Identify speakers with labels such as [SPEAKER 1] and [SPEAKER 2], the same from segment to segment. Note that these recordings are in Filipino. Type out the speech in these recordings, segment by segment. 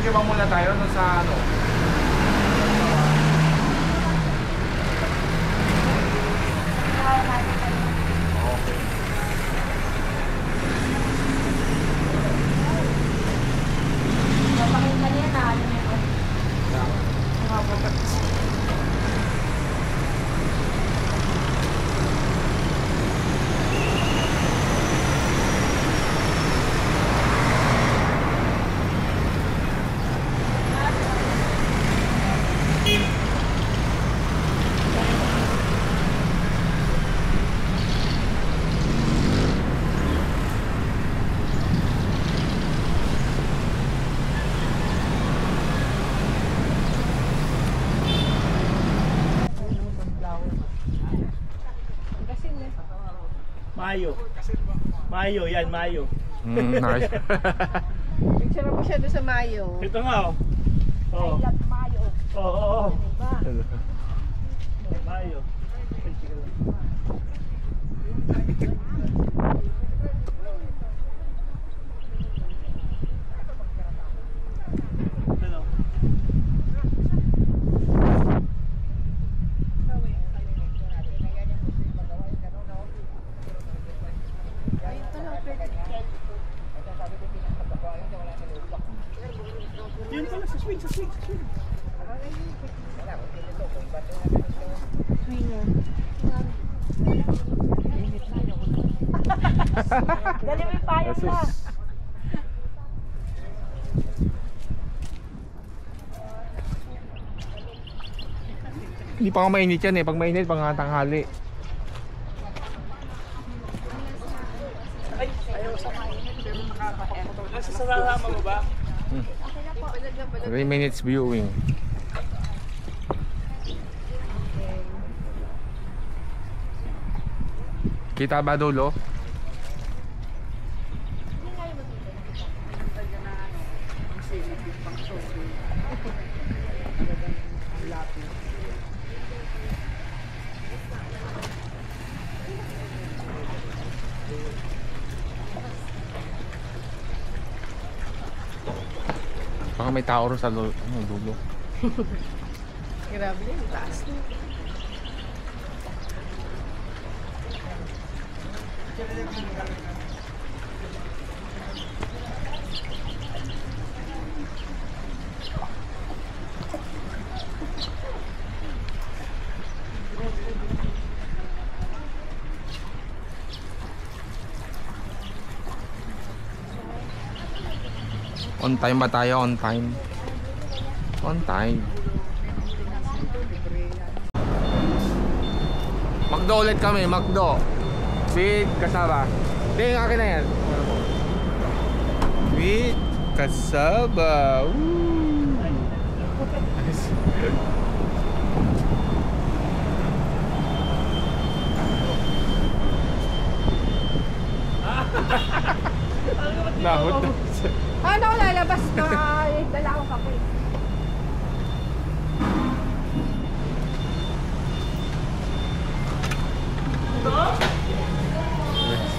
[SPEAKER 1] Magdiba muna tayo no, sa ano. Okay.
[SPEAKER 2] Papakita niya na ano niya.
[SPEAKER 3] Mayo. Mayo, yan, Mayo.
[SPEAKER 1] Nice.
[SPEAKER 4] Picture mo siya doon sa Mayo.
[SPEAKER 3] Ito nga, oh. Oh.
[SPEAKER 2] Mayo.
[SPEAKER 3] Oo, oo. Mayo. Ano? Yun pala, sa swing, sa swing, sa swing.
[SPEAKER 4] Swinger.
[SPEAKER 2] Dali mo yung payong na.
[SPEAKER 1] Hindi pa ako mainit yan eh. Pag mainit, pang tanghali.
[SPEAKER 3] Ay, ayaw sa mainit. Pero makakapagpapagpapag. Nasa sararama mo ba?
[SPEAKER 1] 3 minutes viewing. Kita ba dulo? Baka may tao rin sa dulo.
[SPEAKER 4] Grabe yun, taas na.
[SPEAKER 1] On time ba tayo? On time. On time. Magdo ulit kami, Magdo. With kasaba. Hindi, yung akin na yan. With kasaba. Woo! Nahot.
[SPEAKER 4] Ano, lalabas ka? Dala akong kape.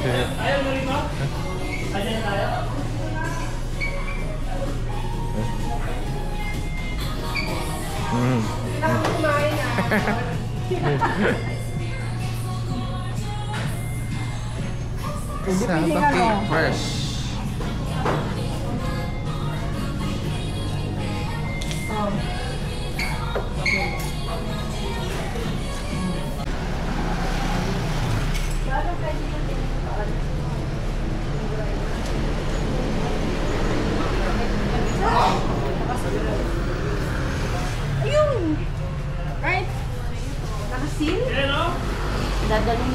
[SPEAKER 3] Ayaw na rin mo? Ayan tayo?
[SPEAKER 4] Kailangan ko kumain na.
[SPEAKER 1] Sabaki fresh.
[SPEAKER 4] Ayun! Right? Nakasil?
[SPEAKER 3] Ayan o?
[SPEAKER 2] Dadalhin.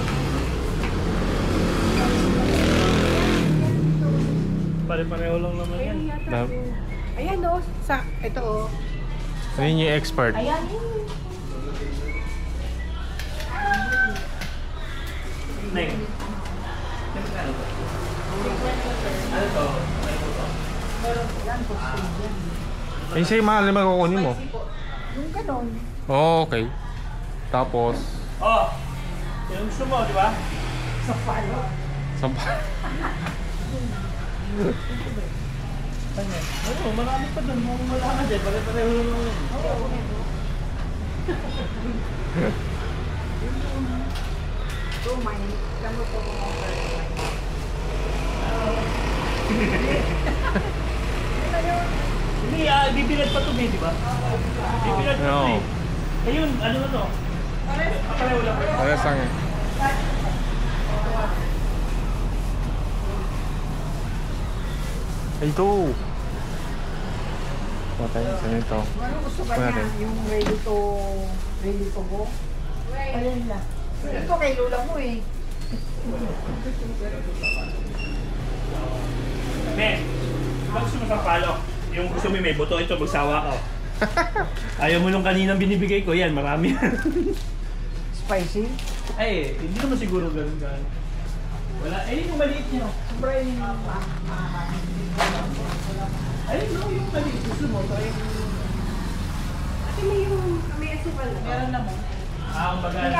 [SPEAKER 3] Pare-pareho lang naman yan.
[SPEAKER 4] Ayan o, sa, ito o.
[SPEAKER 1] Ayun yung expert.
[SPEAKER 2] Ayan.
[SPEAKER 3] Neng. Ano to?
[SPEAKER 1] Ayun sa'yo mahal naman kukunin mo.
[SPEAKER 4] Yung ganon.
[SPEAKER 1] Oh, okay. Tapos
[SPEAKER 3] Oh! Yung gusto mo, di ba?
[SPEAKER 4] Sa palo.
[SPEAKER 1] sampa.
[SPEAKER 3] Ano, marami pa doon. Wala ka dyan. Pare-pareho lang naman. Hindi, bibilad pa to, di ba? Bibilad pa to
[SPEAKER 1] No.
[SPEAKER 3] eh. Ayun, ano na to? Pareho lang.
[SPEAKER 1] Parehas lang eh. Ito. Patay, saan ito?
[SPEAKER 4] Ano gusto ba
[SPEAKER 1] Kunin
[SPEAKER 4] niya?
[SPEAKER 1] natin.
[SPEAKER 4] Yung ready to go? Alin na? Ito kay Lola mo eh.
[SPEAKER 3] Ne, baka gusto mo sa palo. Yung gusto mo may buto, ito magsawa ka. Ayaw mo nung kaninang binibigay ko, yan, marami.
[SPEAKER 4] Spicy?
[SPEAKER 3] Ay, hindi naman siguro ganun ganun. Wala, eh yung maliit niyo.
[SPEAKER 4] Sobra yung
[SPEAKER 3] Ay, no, yung maliit. Gusto mo, try mo.
[SPEAKER 4] may asukal na.
[SPEAKER 2] Meron na mo.
[SPEAKER 3] Ang magana.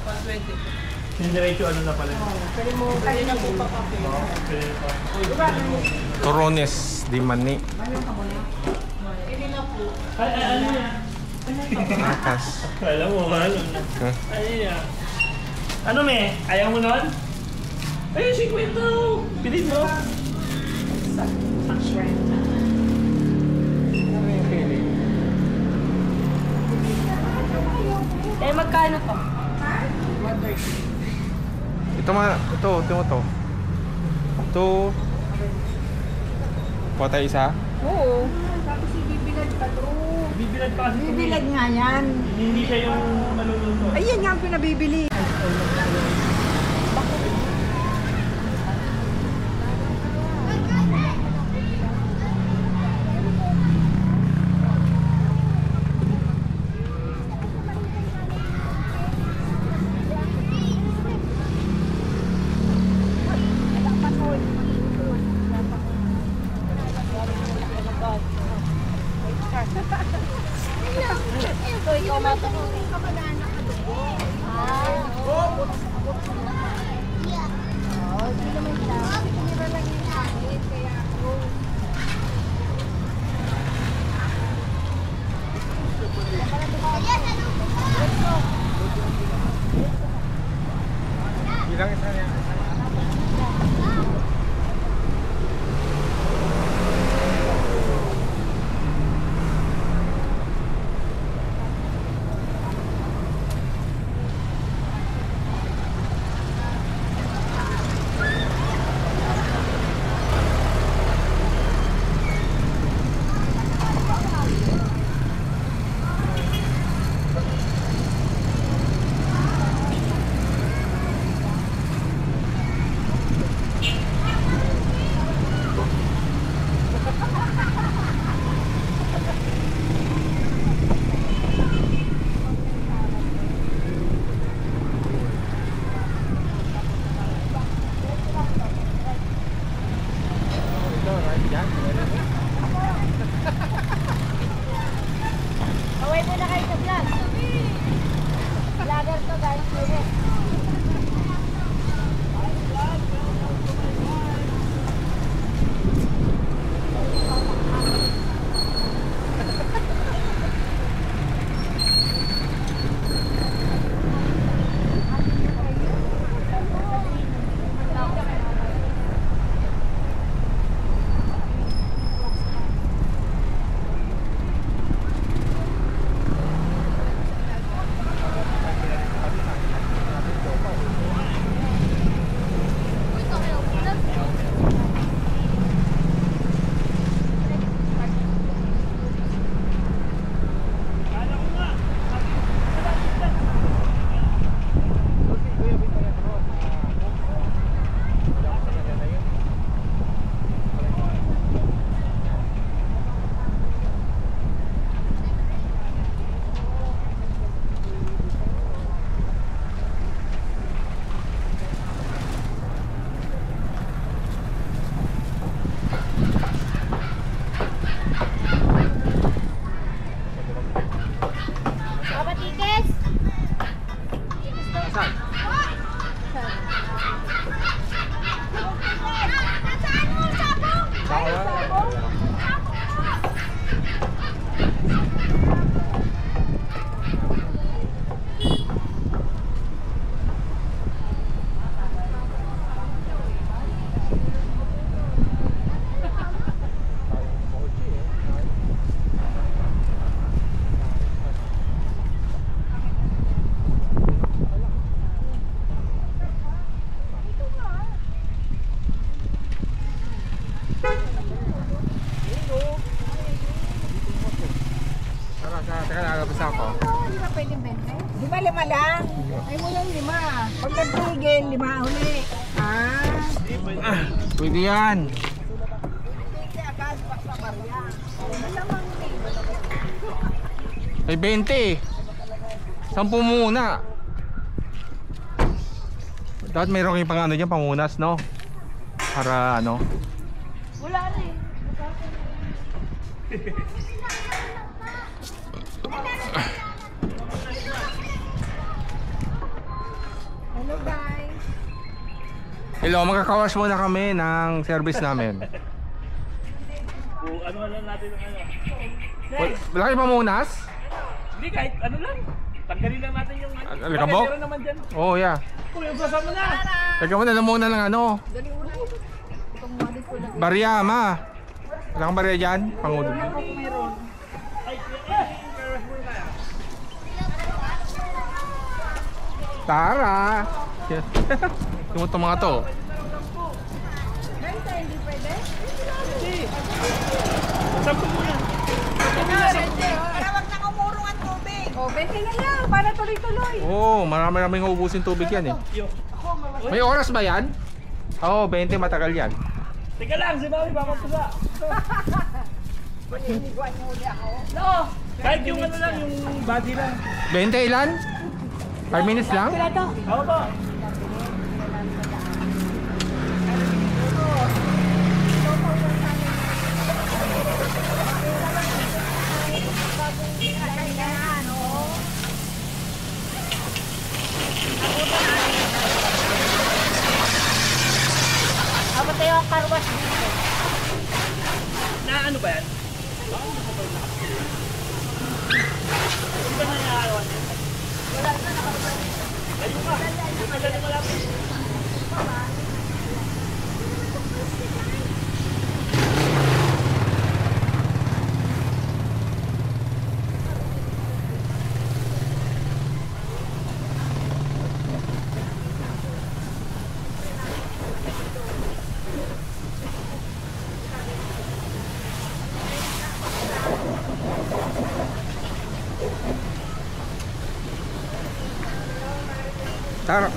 [SPEAKER 2] 120.
[SPEAKER 3] Sindiretso ano na pala.
[SPEAKER 4] Pwede mo
[SPEAKER 2] Pwede na po pa kape.
[SPEAKER 3] Oo, pwede pa.
[SPEAKER 1] Torones di mani.
[SPEAKER 2] Pwede na po.
[SPEAKER 3] Ay, ano yan?
[SPEAKER 1] Akas.
[SPEAKER 3] Alam mo, ano?
[SPEAKER 1] Huh?
[SPEAKER 3] Ano yan? Ano me? Ayaw mo nun? Ay, 50! Bilhin mo!
[SPEAKER 2] Eh, magkano to?
[SPEAKER 1] Ito to. Ito. Patay isa.
[SPEAKER 4] Oo. Tapos ibibilad pa to.
[SPEAKER 3] Bibilad pa kasi ito,
[SPEAKER 4] Bibilad nga yan.
[SPEAKER 3] Hindi siya yung maluluto.
[SPEAKER 4] Ayan nga ang pinabibili.
[SPEAKER 2] Ito, ikaw matulog.
[SPEAKER 4] Lima lang. Ay, walang 5. Pag nagtigil, 5 uli.
[SPEAKER 1] Pwede yan.
[SPEAKER 4] Hindi agad pa sa barya. Malamang
[SPEAKER 1] Ay 20. 10 muna. Dapat mayroon kayong pang ano dyan, pangunas, no? Para ano.
[SPEAKER 2] Wala na eh.
[SPEAKER 4] Hello guys.
[SPEAKER 1] Hello, magkakawas muna kami ng service namin.
[SPEAKER 3] Ano lang natin ng ano.
[SPEAKER 1] Wala kayong pamunas?
[SPEAKER 3] Hindi, kahit ano lang. Tanggalin lang natin yung ano.
[SPEAKER 1] Alikabok?
[SPEAKER 3] Meron naman dyan.
[SPEAKER 1] Oh, yeah.
[SPEAKER 3] Uy, ang basa mo na.
[SPEAKER 1] Teka muna, alam muna lang ano.
[SPEAKER 4] Dali una. Itong mali ko lang.
[SPEAKER 1] Barya, ma. Wala kang barya dyan? Pangulog.
[SPEAKER 4] Ako meron.
[SPEAKER 1] Tara! Yung itong mga to.
[SPEAKER 4] Ganito, hindi pwede?
[SPEAKER 3] Sampo mo yan.
[SPEAKER 4] Para wag nang umurong ang tubig. O, 20 na lang. Para tuloy-tuloy.
[SPEAKER 1] Oo, marami-raming ubusin tubig yan eh.
[SPEAKER 3] Yo.
[SPEAKER 1] May oras ba yan? Oo, 20 matagal yan.
[SPEAKER 3] Teka lang, si Mami, baka pusa.
[SPEAKER 4] Maninigawan niyo uli ako.
[SPEAKER 2] No!
[SPEAKER 3] Kahit yung ano lang, yung body lang.
[SPEAKER 1] 20 ilan? 5 minutes lang?
[SPEAKER 2] Wala to.
[SPEAKER 3] Ako po.
[SPEAKER 2] Ako tayo ang karwas dito.
[SPEAKER 3] Na ano ba yan? Hindi ba nangyarawan yan? Wala na nakapagod. Ayun ka. Madali malapit.
[SPEAKER 1] Tara.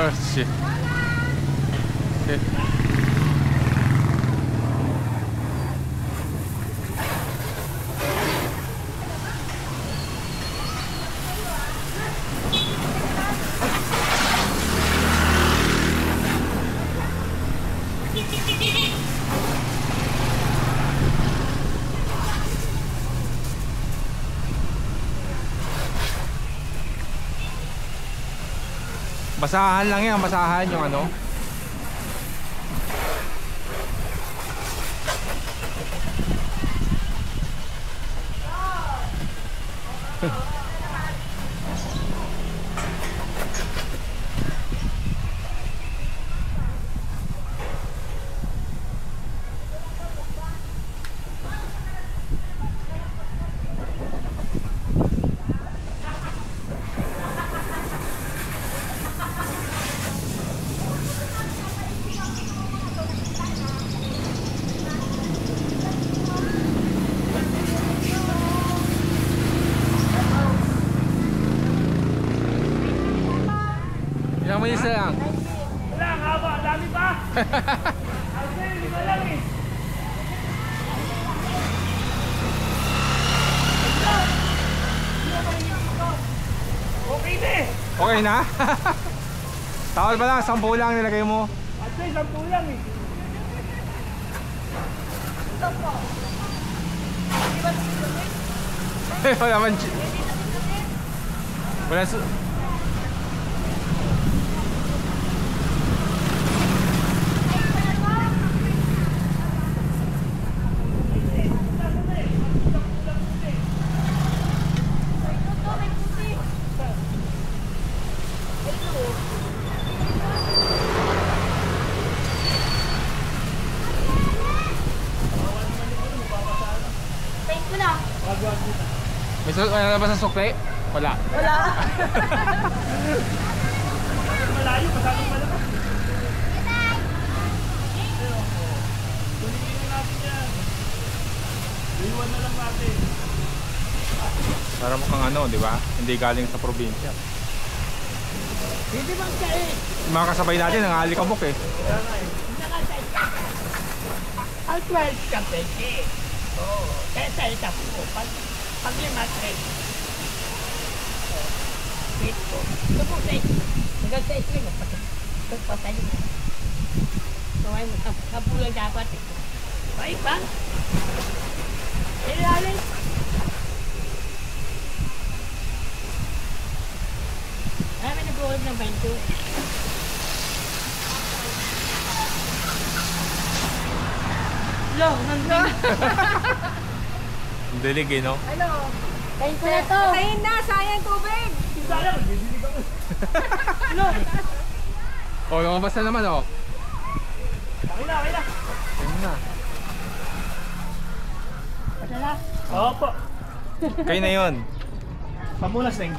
[SPEAKER 1] Oh shit. Basahan lang yan, basahan yung ano. Ilang minutes na lang?
[SPEAKER 3] Wala, ang haba. Ang dami pa. Kasi, hindi ko lang eh. Okay na eh.
[SPEAKER 1] Okay na? Tawal pa lang, 10 lang nilagay mo.
[SPEAKER 3] At least, 10 lang eh.
[SPEAKER 1] Wala man. Wala
[SPEAKER 2] Take mo na.
[SPEAKER 1] may ba sa sukle? Wala.
[SPEAKER 4] Wala.
[SPEAKER 3] Malayo, masyadong malakas. Kunin natin yan. Iwan na lang natin.
[SPEAKER 1] Para mukhang ano, di ba? Hindi galing sa probinsya.
[SPEAKER 2] Hindi bang kain?
[SPEAKER 1] Mga kasabay natin, ang alikabok eh.
[SPEAKER 2] Ang 12 ka pwede. Oo. Kaya sa itap ko. Pag 5-3. Wait ko. Ito po 6. Hanggang 6 rin. Pagpatay mo. So ay kapulang dapat. Ay bang? Ilalim. Ay, nag-uulog ng 20. Lo, nandun.
[SPEAKER 1] Ang dilig eh, no?
[SPEAKER 4] Ano?
[SPEAKER 2] Kain ko na to.
[SPEAKER 4] Kain na, sayang tubig.
[SPEAKER 3] Sayang, bibilig ako.
[SPEAKER 2] Lo.
[SPEAKER 1] Oh, lumabas na naman, oh.
[SPEAKER 3] Okay na, okay na.
[SPEAKER 1] Ayun na.
[SPEAKER 2] Padala.
[SPEAKER 3] Opo.
[SPEAKER 1] Kayo na yun.
[SPEAKER 3] Pamulas na